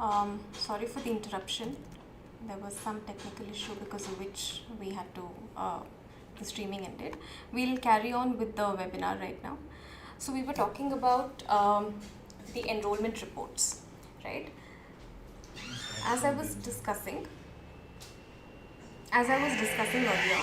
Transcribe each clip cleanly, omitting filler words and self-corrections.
Sorry for the interruption. There was some technical issue because of which we had to, the streaming ended. We'll carry on with the webinar right now. So we were talking about the enrollment reports, right? As I was discussing earlier,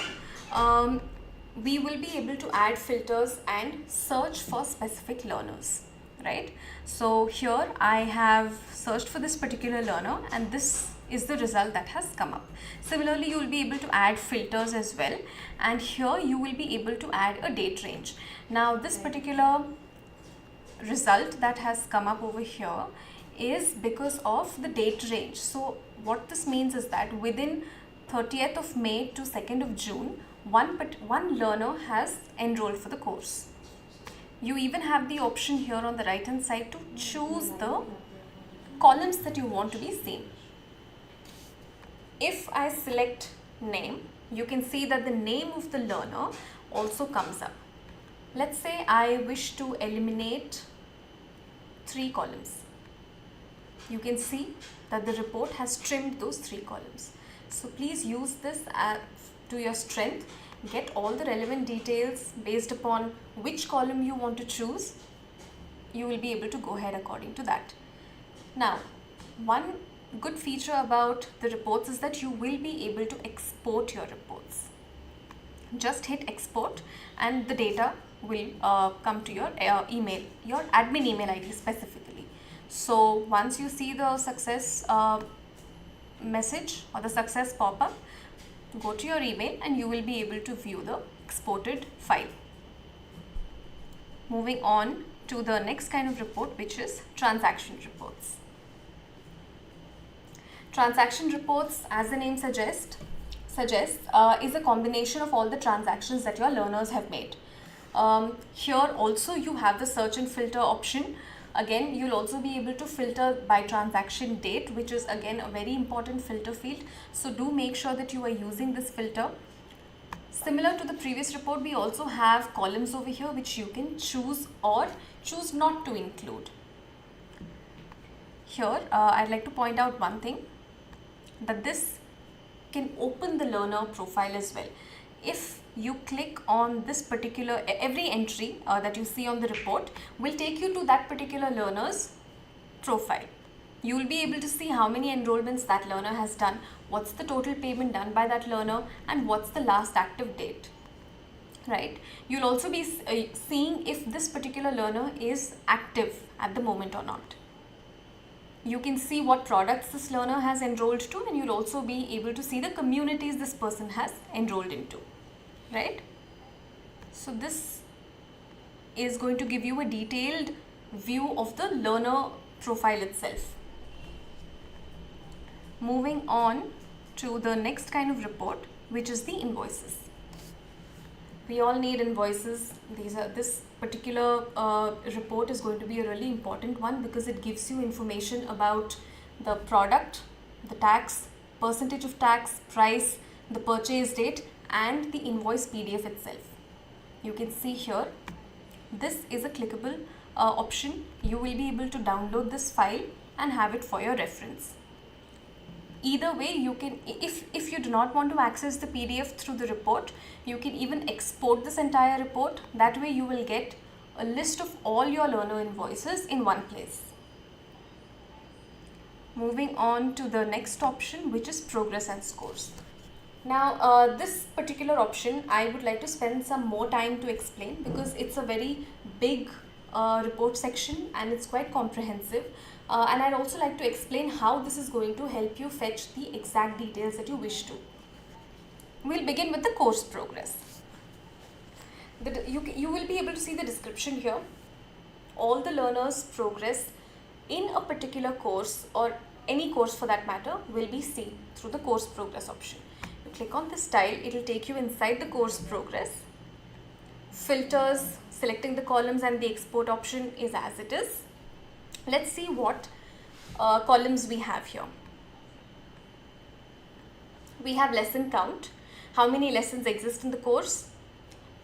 we will be able to add filters and search for specific learners, right? So here I have searched for this particular learner and this is the result that has come up. Similarly, you will be able to add filters as well, and here you will be able to add a date range. Now this particular result that has come up over here is because of the date range. So what this means is that within 30th of May to 2nd of June, one learner has enrolled for the course. You even have the option here on the right hand side to choose the columns that you want to be seen. If I select name, you can see that the name of the learner also comes up. Let's say I wish to eliminate 3 columns. You can see that the report has trimmed those 3 columns. So please use this to your strength. Get all the relevant details based upon which column you want to choose. You will be able to go ahead according to that. Now, one good feature about the reports is that you will be able to export your reports. Just hit export and the data will come to your email, your admin email ID specifically. So once you see the success message or the success pop-up, go to your email and you will be able to view the exported file. Moving on to the next kind of report, which is transaction reports. Transaction reports, as the name suggests, is a combination of all the transactions that your learners have made. Here also you have the search and filter option. Again, you'll also be able to filter by transaction date, which is again a very important filter field. So do make sure that you are using this filter. Similar to the previous report, we also have columns over here which you can choose or choose not to include. Here, I'd like to point out one thing, that this can open the learner profile as well. If you click on this particular, every entry that you see on the report will take you to that particular learner's profile. You will be able to see how many enrollments that learner has done, what's the total payment done by that learner, and what's the last active date, right? You'll also be seeing if this particular learner is active at the moment or not. You can see what products this learner has enrolled to, and you'll also be able to see the communities this person has enrolled into, right? So this is going to give you a detailed view of the learner profile itself. Moving on to the next kind of report, which is the invoices. We all need invoices. This particular report is going to be a really important one because it gives you information about the product, the tax, percentage of tax, price, the purchase date, and the invoice PDF itself. You can see here, this is a clickable option. You will be able to download this file and have it for your reference. Either way, you can, if you do not want to access the PDF through the report, you can even export this entire report. That way you will get a list of all your learner invoices in one place. Moving on to the next option, which is progress and scores. Now this particular option I would like to spend some more time to explain because it's a very big report section and it's quite comprehensive. And I'd also like to explain how this is going to help you fetch the exact details that you wish to. We'll begin with the course progress. You will be able to see the description here. All the learners' progress in a particular course or any course for that matter will be seen through the course progress option. You click on this tile, it will take you inside the course progress. Filters, selecting the columns and the export option is as it is. Let's see what columns we have here. We have lesson count, how many lessons exist in the course,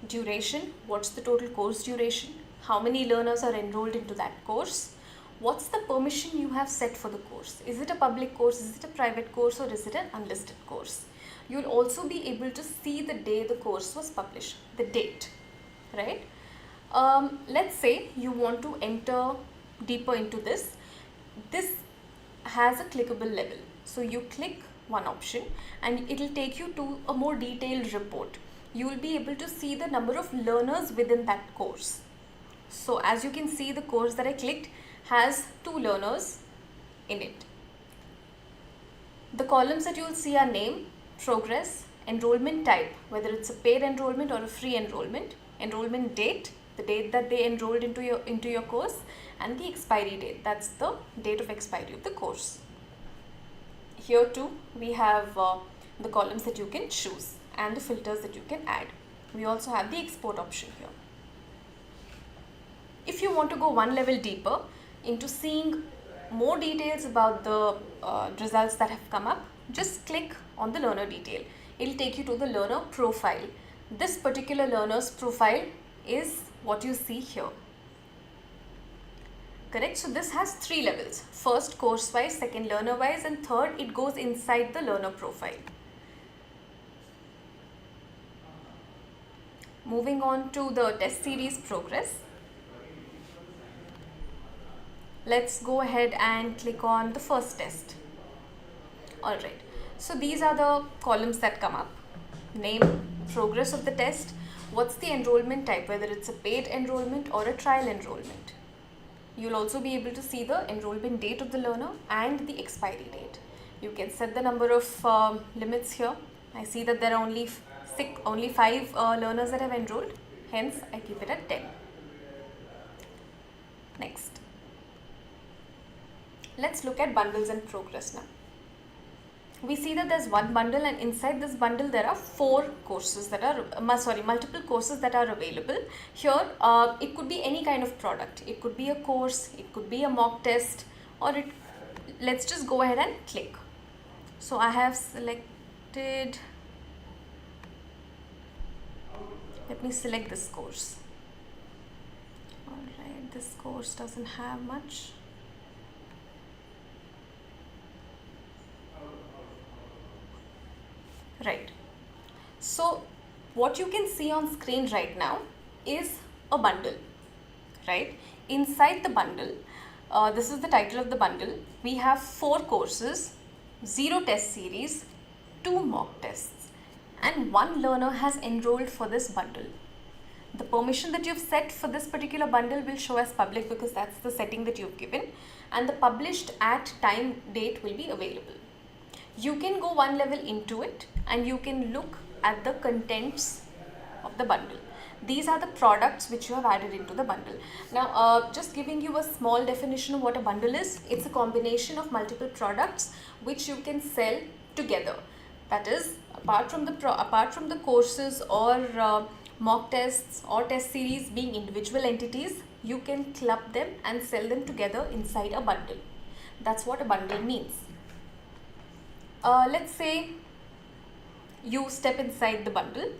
duration, what's the total course duration, how many learners are enrolled into that course, what's the permission you have set for the course. Is it a public course, is it a private course, or is it an unlisted course? You'll also be able to see the day the course was published, the date, right? Let's say you want to enter deeper into this. This has a clickable level. So you click one option and it will take you to a more detailed report. You will be able to see the number of learners within that course. So as you can see, the course that I clicked has 2 learners in it. The columns that you will see are name, progress, enrollment type, whether it's a paid enrollment or a free enrollment, enrollment date, the date that they enrolled into your course, and the expiry date, that's the date of expiry of the course. Here too we have the columns that you can choose and the filters that you can add. We also have the export option here. If you want to go one level deeper into seeing more details about the results that have come up, just click on the learner detail. It will take you to the learner profile. This particular learner's profile is what you see here. Correct? So this has 3 levels. First course wise, second learner wise, and third it goes inside the learner profile. Moving on to the test series progress. Let's go ahead and click on the first test. Alright, so these are the columns that come up. Name, progress of the test, what's the enrollment type, whether it's a paid enrollment or a trial enrollment. You'll also be able to see the enrollment date of the learner and the expiry date. You can set the number of limits here. I see that there are only 5 learners that have enrolled, hence I keep it at 10. Next. Let's look at bundles and progress now. We see that there's one bundle, and inside this bundle there are 4 courses that are, multiple courses that are available. Here it could be any kind of product. It could be a course, it could be a mock test, or let's just go ahead and click. So I have selected, let me select this course. Alright, this course doesn't have much. Right. So what you can see on screen right now is a bundle, right? Inside the bundle, this is the title of the bundle. We have 4 courses, 0 test series, 2 mock tests, and 1 learner has enrolled for this bundle. The permission that you've set for this particular bundle will show as public because that's the setting that you've given, and the published at time date will be available. You can go one level into it and you can look at the contents of the bundle. These are the products which you have added into the bundle. Now, just giving you a small definition of what a bundle is. It's a combination of multiple products which you can sell together. That is, apart from the courses or mock tests or test series being individual entities, you can club them and sell them together inside a bundle. That's what a bundle means. Let's say you step inside the bundle.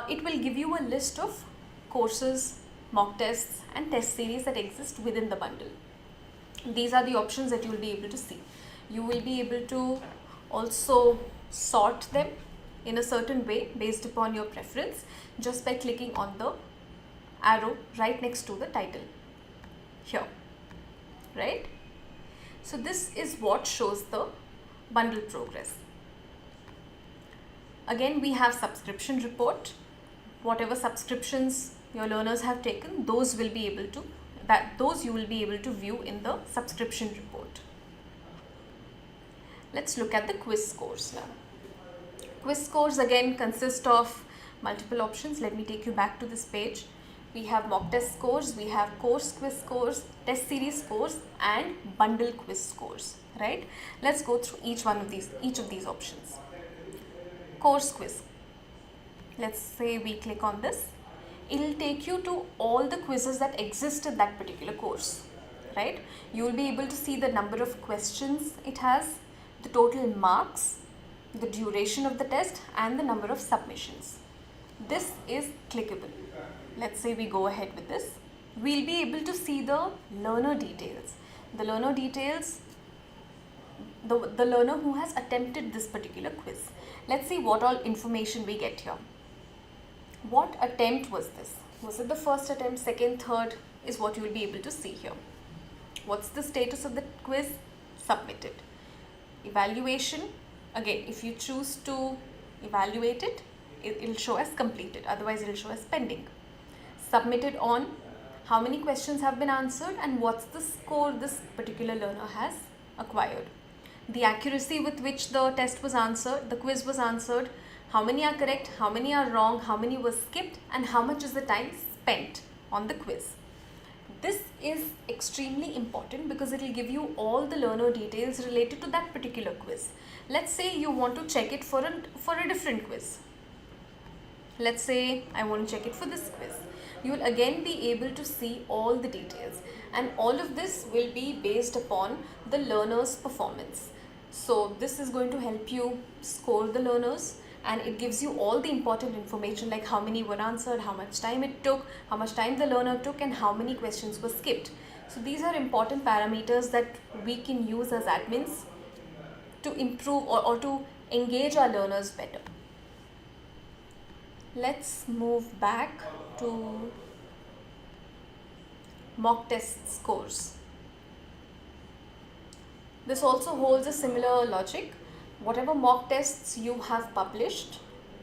It will give you a list of courses, mock tests and test series that exist within the bundle. These are the options that you will be able to see. You will be able to also sort them in a certain way based upon your preference just by clicking on the arrow right next to the title here, right? So this is what shows the bundle progress. Again, we have subscription report. Whatever subscriptions your learners have taken, those you will be able to view in the subscription report. Let's look at the quiz scores now. Quiz scores again consist of multiple options. Let me take you back to this page. We have mock test scores, we have course quiz scores, test series scores and bundle quiz scores, right? Let's go through each of these options. Course quiz. Let's say we click on this. It will take you to all the quizzes that exist in that particular course, right? You will be able to see the number of questions it has, the total marks, the duration of the test and the number of submissions. This is clickable. Let's say we go ahead with this. we'll be able to see the learner details. The learner details, the learner who has attempted this particular quiz. Let's see what all information we get here. What attempt was this? Was it the first attempt, second, third, is what you will be able to see here. What's the status of the quiz? Submitted. Evaluation, again, if you choose to evaluate it, it will show as completed, otherwise it will show as pending. Submitted on, how many questions have been answered and what's the score this particular learner has acquired. The accuracy with which the test was answered, the quiz was answered, how many are correct, how many are wrong, how many were skipped, and how much is the time spent on the quiz. This is extremely important because it will give you all the learner details related to that particular quiz. Let's say you want to check it for a different quiz. Let's say I want to check it for this quiz. You will again be able to see all the details, and all of this will be based upon the learner's performance. So this is going to help you score the learners, and it gives you all the important information like how many were answered, how much time it took, how much time the learner took, and how many questions were skipped. So these are important parameters that we can use as admins to improve or to engage our learners better. Let's move back to mock test scores. This also holds a similar logic. Whatever mock tests you have published,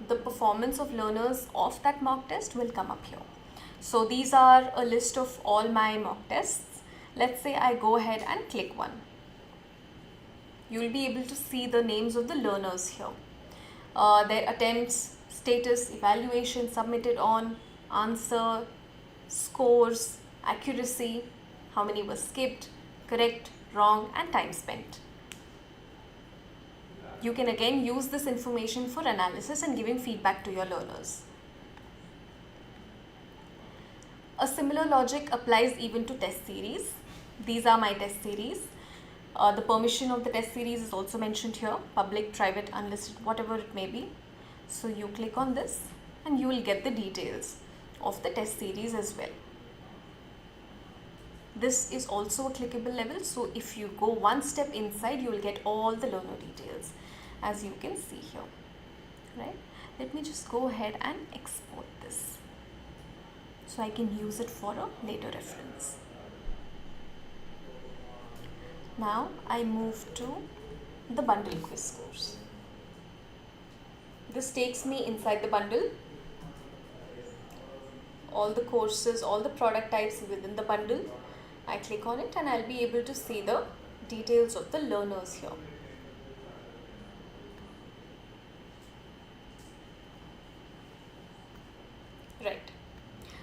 the performance of learners of that mock test will come up here. So these are a list of all my mock tests. Let's say I go ahead and click one. You will be able to see the names of the learners here. Their attempts, status, evaluation, submitted on, answer, scores, accuracy, how many were skipped, correct, wrong, and time spent. You can again use this information for analysis and giving feedback to your learners. A similar logic applies even to test series. These are my test series. The permission of the test series is also mentioned here, public, private, unlisted, whatever it may be. So you click on this and you will get the details of the test series as well. This is also a clickable level, so if you go one step inside, you will get all the learner details, as you can see here, right? Let me just go ahead and export this so I can use it for a later reference. Now I move to the bundle quiz scores. This takes me inside the bundle. All the courses, all the product types within the bundle. I click on it and I'll be able to see the details of the learners here. Right.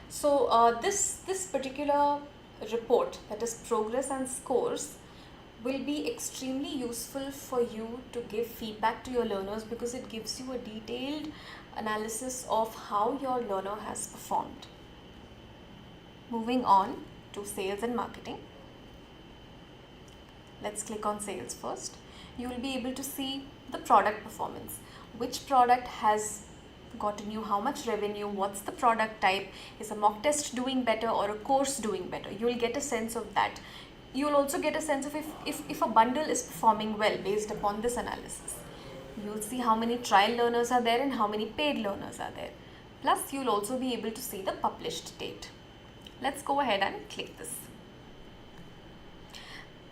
So this particular report, that is progress and scores, will be extremely useful for you to give feedback to your learners because it gives you a detailed analysis of how your learner has performed. Moving on to sales and marketing. Let's click on sales first. You will be able to see the product performance. Which product has gotten you how much revenue, what's the product type, is a mock test doing better or a course doing better. You will get a sense of that. You will also get a sense of if a bundle is performing well based upon this analysis. You will see how many trial learners are there and how many paid learners are there. Plus, you will also be able to see the published date. Let's go ahead and click this.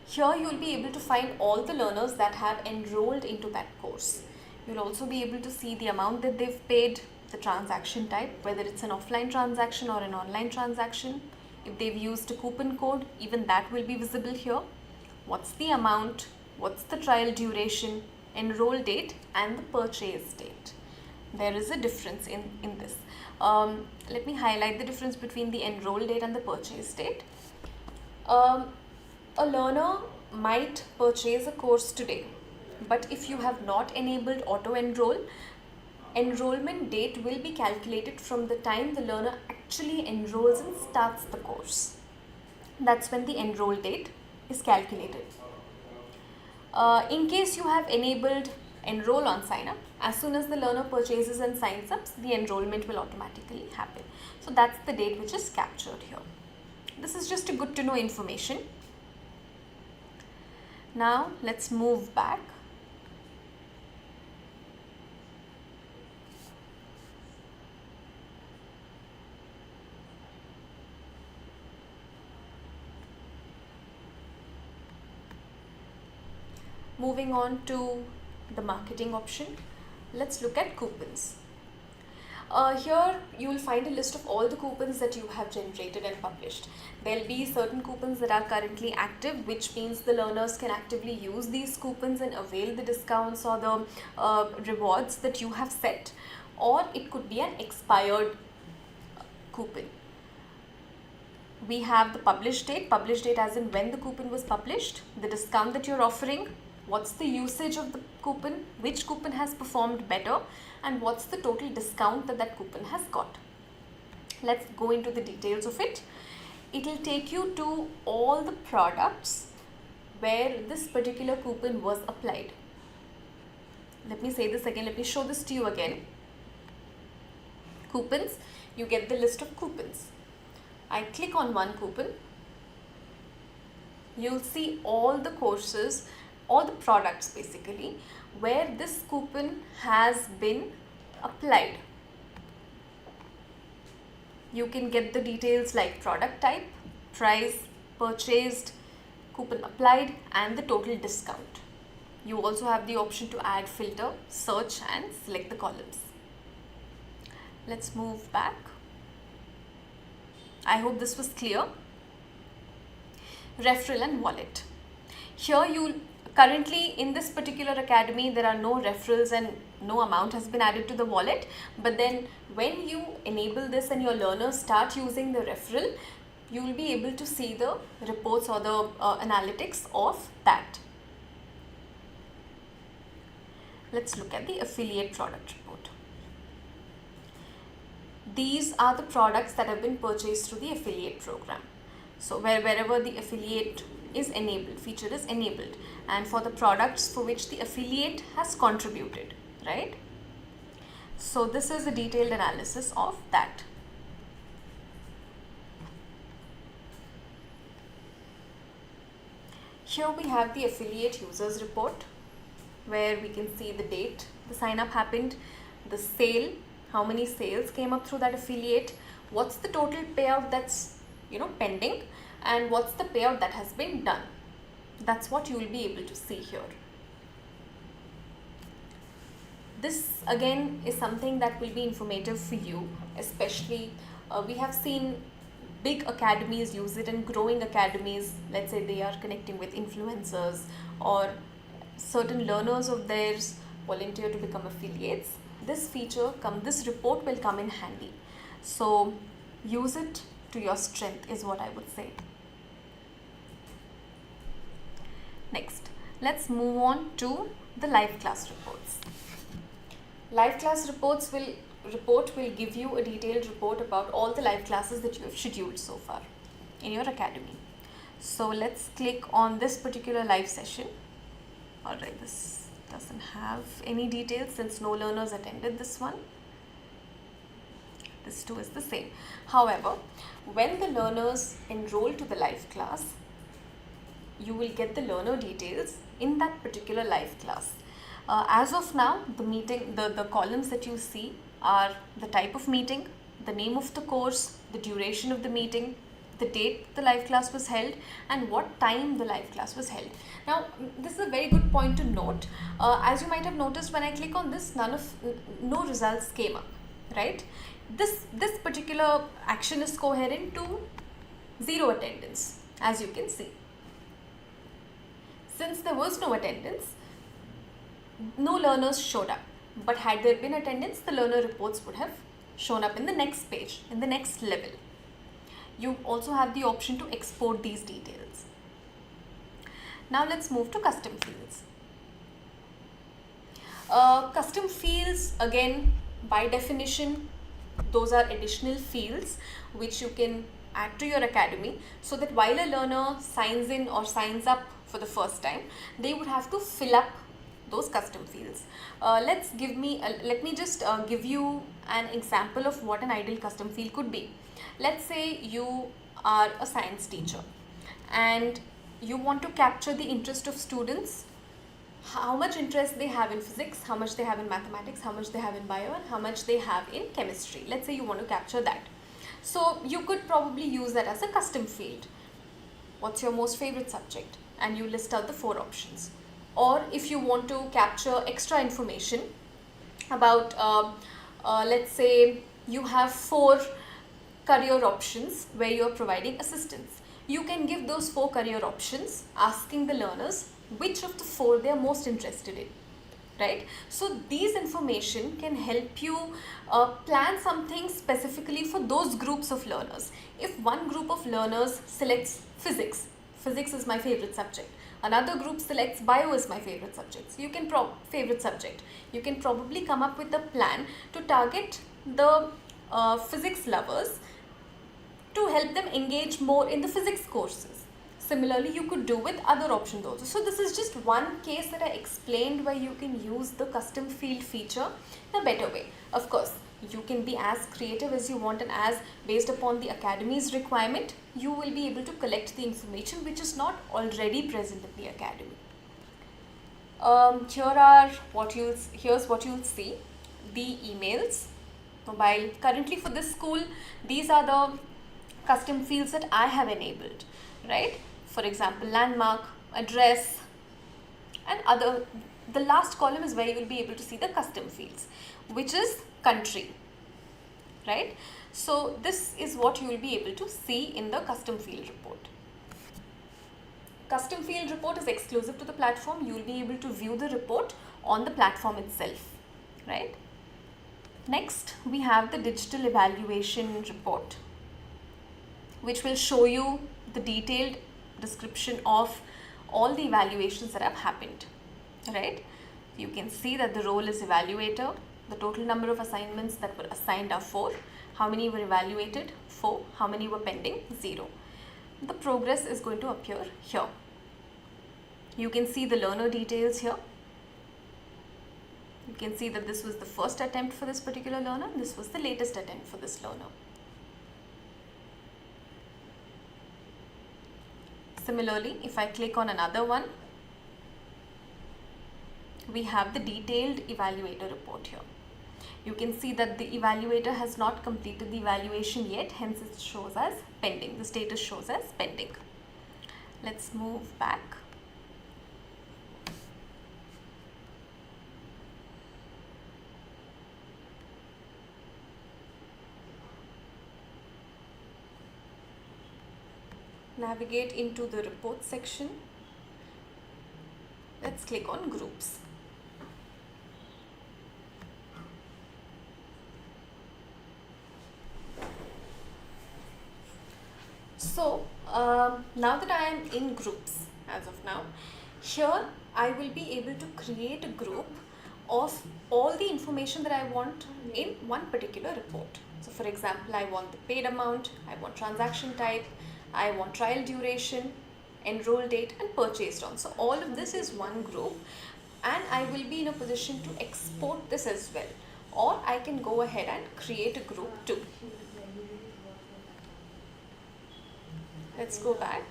Here you will be able to find all the learners that have enrolled into that course. You will also be able to see the amount that they've paid, the transaction type, whether it's an offline transaction or an online transaction. If they've used a coupon code, even that will be visible here. What's the amount, what's the trial duration, enroll date, and the purchase date. There is a difference in this. Let me highlight the difference between the enroll date and the purchase date. A learner might purchase a course today, but if you have not enabled auto enroll, enrollment date will be calculated from the time the learner actually enrolls and starts the course. That's when the enroll date is calculated. In case you have enabled enroll on sign up, as soon as the learner purchases and signs up, the enrollment will automatically happen. So that's the date which is captured here. This is just a good to know information. Now let's move back. Moving on to the marketing option, let's look at coupons. Here you will find a list of all the coupons that you have generated and published. There will be certain coupons that are currently active, which means the learners can actively use these coupons and avail the discounts or the rewards that you have set, or it could be an expired coupon. We have the publish date as in when the coupon was published, the discount that you're offering, what's the usage of the coupon, which coupon has performed better, and what's the total discount that that coupon has got. Let's go into the details of it. It will take you to all the products where this particular coupon was applied. Let me say this again, let me show this to you again. Coupons, you get the list of coupons. I click on one coupon, you'll see all the courses, all the products basically, where this coupon has been applied. You can get the details like product type, price, purchased, coupon applied, and the total discount. You also have the option to add filter, search, and select the columns. Let's move back. I hope this was clear. Referral and wallet. Here currently in this particular academy there are no referrals and no amount has been added to the wallet, but then when you enable this and your learners start using the referral, you will be able to see the reports or the analytics of that. Let's look at the affiliate product report. These are the products that have been purchased through the affiliate program. So wherever the affiliate is enabled, feature is enabled, and for the products for which the affiliate has contributed, right? So this is a detailed analysis of that. Here we have the affiliate users report, where we can see the date the sign up happened, the sale, how many sales came up through that affiliate, what's the total payout that's pending, and what's the payout that has been done. That's what you will be able to see here. This again is something that will be informative for you, especially we have seen big academies use it, and growing academies, let's say they are connecting with influencers or certain learners of theirs volunteer to become affiliates. This feature this report will come in handy. So use it to your strength is what I would say. Next, let's move on to the live class reports. Live class report will give you a detailed report about all the live classes that you have scheduled so far in your academy. So let's click on this particular live session. Alright, this doesn't have any details since no learners attended this one. This too is the same. However, when the learners enroll to the live class, you will get the learner details in that particular live class. As of now, the columns that you see are the type of meeting, the name of the course, the duration of the meeting, the date the live class was held, and what time the live class was held. Now, this is a very good point to note. As you might have noticed, when I click on this, no results came up, right? This particular action is coherent to 0 attendance, as you can see. Since there was no attendance, no learners showed up. But had there been attendance, the learner reports would have shown up in the next page, in the next level. You also have the option to export these details. Now let's move to custom fields. Custom fields, again, by definition, those are additional fields which you can add to your academy, so that while a learner signs in or signs up for the first time, they would have to fill up those custom fields. Let me just give you an example of what an ideal custom field could be. Let's say you are a science teacher and you want to capture the interest of students, how much interest they have in physics, how much they have in mathematics, how much they have in bio, and how much they have in chemistry. Let's say you want to capture that. So you could probably use that as a custom field. What's your most favorite subject? And you list out the 4 options. Or if you want to capture extra information about, let's say you have 4 career options where you are providing assistance. You can give those 4 career options, asking the learners which of the 4 they are most interested in, right? So these information can help you plan something specifically for those groups of learners. If one group of learners selects physics is my favorite subject, another group selects bio is my favorite subject, so you can you can probably come up with a plan to target the physics lovers to help them engage more in the physics courses. Similarly, you could do with other options also. So this is just one case that I explained where you can use the custom field feature in a better way. Of course, you can be as creative as you want, and as based upon the academy's requirement, you will be able to collect the information which is not already present in the academy. Here's what you'll see, the emails. While currently for this school, these are the custom fields that I have enabled, right? For example, landmark, address, and other. The last column is where you will be able to see the custom fields, which is country, right? So this is what you will be able to see in the custom field report. Custom field report is exclusive to the platform. You will be able to view the report on the platform itself, right? Next, we have the digital evaluation report, which will show you the detailed description of all the evaluations that have happened, right? You can see that the role is evaluator, the total number of assignments that were assigned are 4, how many were evaluated, 4, how many were pending, 0. The progress is going to appear here. You can see the learner details here. You can see that this was the first attempt for this particular learner, this was the latest attempt for this learner. Similarly, if I click on another one, we have the detailed evaluator report here. You can see that the evaluator has not completed the evaluation yet, hence it shows as pending. The status shows as pending. Let's move back. Navigate into the report section. Let's click on groups. So now that I am in groups, as of now, here I will be able to create a group of all the information that I want in one particular report. So for example, I want the paid amount, I want transaction type, I want trial duration, enroll date, and purchased on. So all of this is one group, and I will be in a position to export this as well, or I can go ahead and create a group too. Let's go back.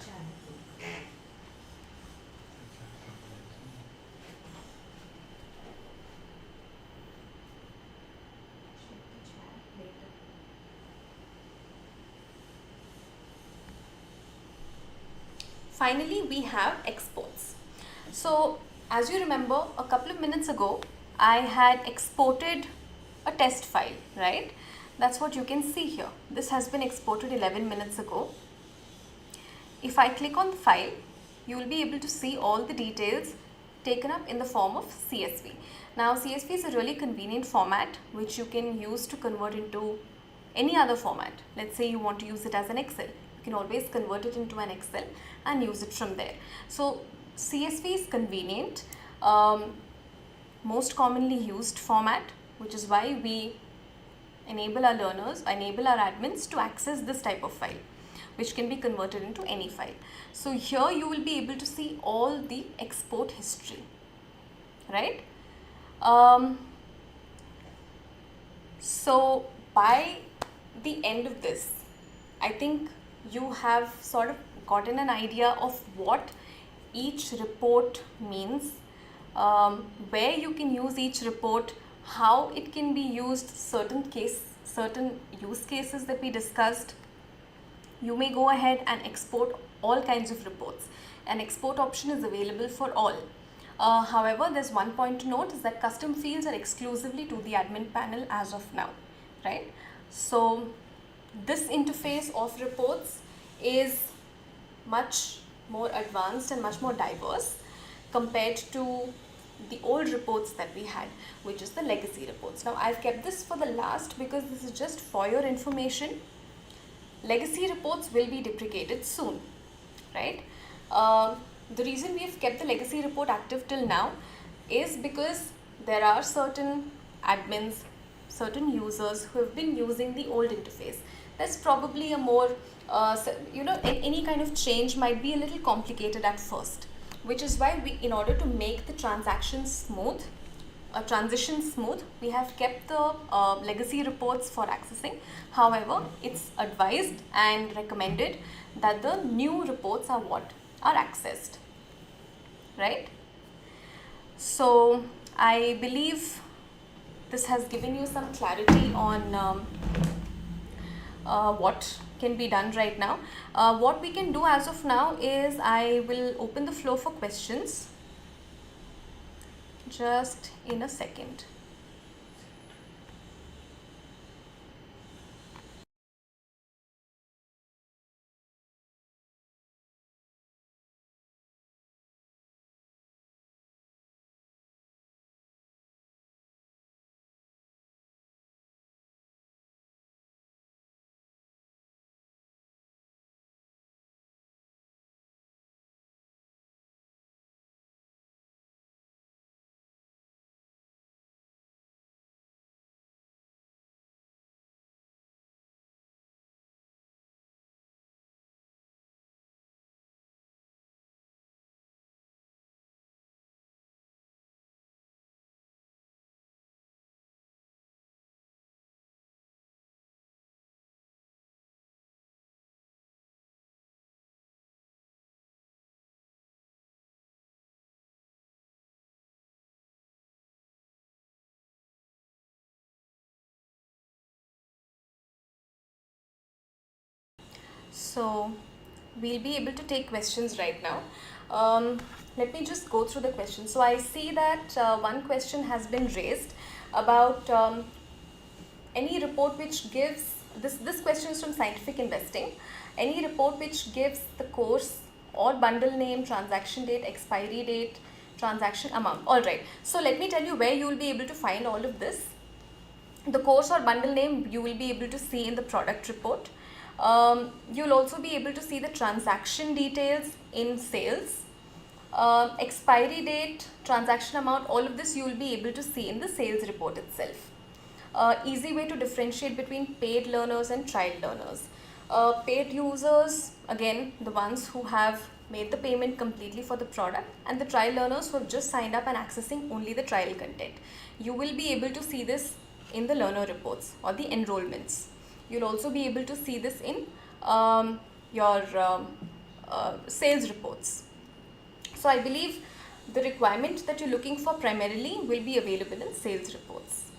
Finally, we have exports. So as you remember, a couple of minutes ago, I had exported a test file, right? That's what you can see here. This has been exported 11 minutes ago. If I click on the file, you will be able to see all the details taken up in the form of CSV. Now, CSV is a really convenient format which you can use to convert into any other format. Let's say you want to use it as an Excel. You can always convert it into an Excel and use it from there. So CSV is convenient, most commonly used format, which is why we enable our learners, enable our admins to access this type of file, which can be converted into any file. So here you will be able to see all the export history, right? So by the end of this, I think you have sort of gotten an idea of what each report means, where you can use each report, how it can be used, certain use cases that we discussed. You may go ahead and export all kinds of reports. An export option is available for all. However, there's one point to note is that custom fields are exclusively to the admin panel as of now, right? So this interface of reports is much more advanced and much more diverse compared to the old reports that we had, which is the legacy reports. Now I've kept this for the last because this is just for your information. Legacy reports will be deprecated soon, right? The reason we have kept the legacy report active till now is because there are certain admins, certain users who have been using the old interface. There's probably a more, any kind of change might be a little complicated at first, which is why we, in order to make the transition smooth, we have kept the legacy reports for accessing. However, it's advised and recommended that the new reports are what are accessed, right? So I believe this has given you some clarity on what can be done right now. What we can do as of now is I will open the floor for questions just in a second. So we'll be able to take questions right now. Let me just go through the questions. So I see that one question has been raised about any report which gives, this question is from Scientific Investing, any report which gives the course or bundle name, transaction date, expiry date, transaction amount. Alright, so let me tell you where you will be able to find all of this. The course or bundle name you will be able to see in the product report. You'll also be able to see the transaction details in sales. Expiry date, transaction amount, all of this you will be able to see in the sales report itself. Easy way to differentiate between paid learners and trial learners. Paid users, again, the ones who have made the payment completely for the product, and the trial learners who have just signed up and accessing only the trial content. You will be able to see this in the learner reports or the enrollments. You'll also be able to see this in your sales reports. So I believe the requirement that you're looking for primarily will be available in sales reports.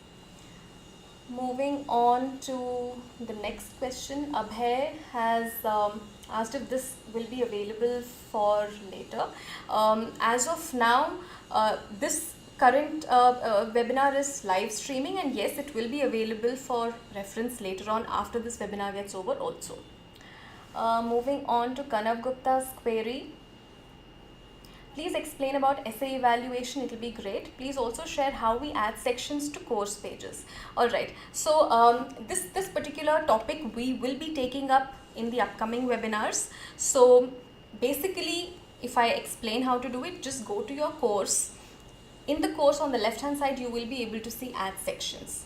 Moving on to the next question, Abhay has asked if this will be available for later. As of now, this current webinar is live streaming, and yes, it will be available for reference later on after this webinar gets over also. Moving on to Kanav Gupta's query. Please explain about essay evaluation, it will be great. Please also share how we add sections to course pages. Alright, so this particular topic we will be taking up in the upcoming webinars. So basically, if I explain how to do it, just go to your course. In the course on the left hand side, you will be able to see add sections.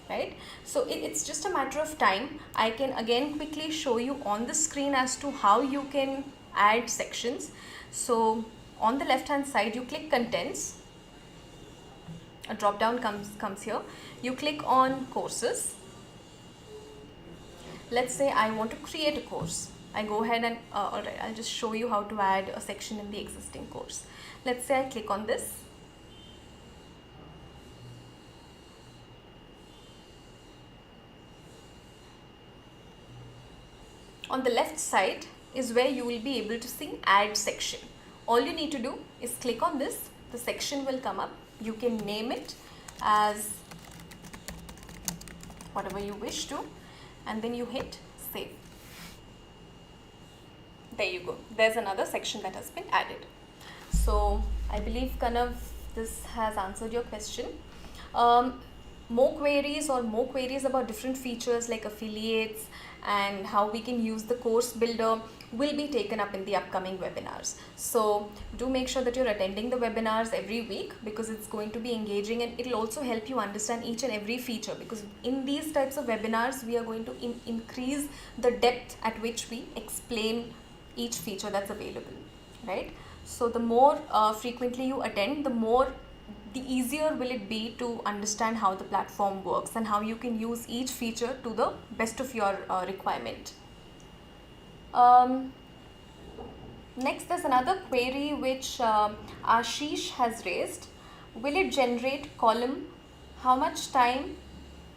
Right? So it's just a matter of time. I can again quickly show you on the screen as to how you can add sections. So on the left hand side, you click contents, a drop down comes here, you click on courses. Let's say I want to create a course. I go ahead and alright, I'll just show you how to add a section in the existing course. Let's say I click on this. On the left side is where you will be able to see add section. All you need to do is click on this. The section will come up. You can name it as whatever you wish to, and then you hit save. There you go. There's another section that has been added. So I believe, Kanav, this has answered your question. More queries about different features like affiliates and how we can use the course builder will be taken up in the upcoming webinars. So do make sure that you're attending the webinars every week, because it's going to be engaging and it'll also help you understand each and every feature, because in these types of webinars we are going to increase the depth at which we explain each feature that's available, right? So the more frequently you attend, the easier will it be to understand how the platform works and how you can use each feature to the best of your requirement. Next, there's another query which Ashish has raised. Will it generate column how much time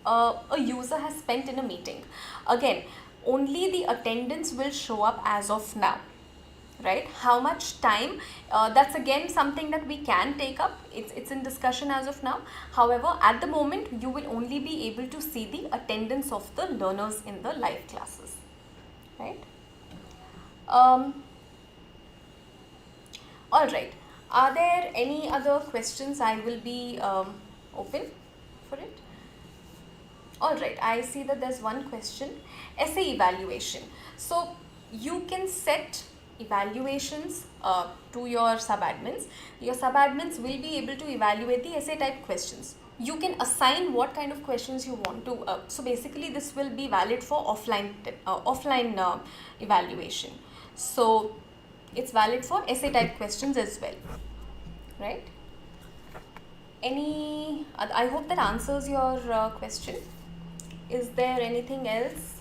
a user has spent in a meeting? Again, only the attendance will show up as of now, right? How much time, that's again something that we can take up. It's in discussion as of now. However, at the moment you will only be able to see the attendance of the learners in the live classes, right? All right, are there any other questions? I will be open for it. All right, I see that there's one question. Essay evaluation. So you can set evaluations to your subadmins. Your subadmins will be able to evaluate the essay type questions. You can assign what kind of questions you want to. So basically this will be valid for offline evaluation. So it's valid for essay type questions as well, right? I hope that answers your question. Is there anything else?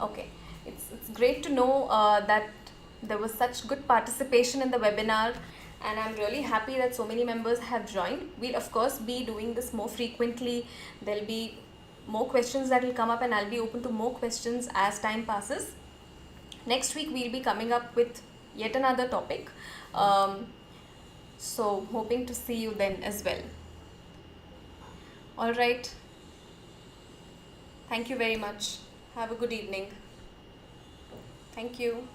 Okay, it's great to know that there was such good participation in the webinar, and I'm really happy that so many members have joined. We'll of course be doing this more frequently. There'll be more questions that will come up, and I'll be open to more questions as time passes. Next week we'll be coming up with yet another topic. So hoping to see you then as well. All right. Thank you very much. Have a good evening. Thank you.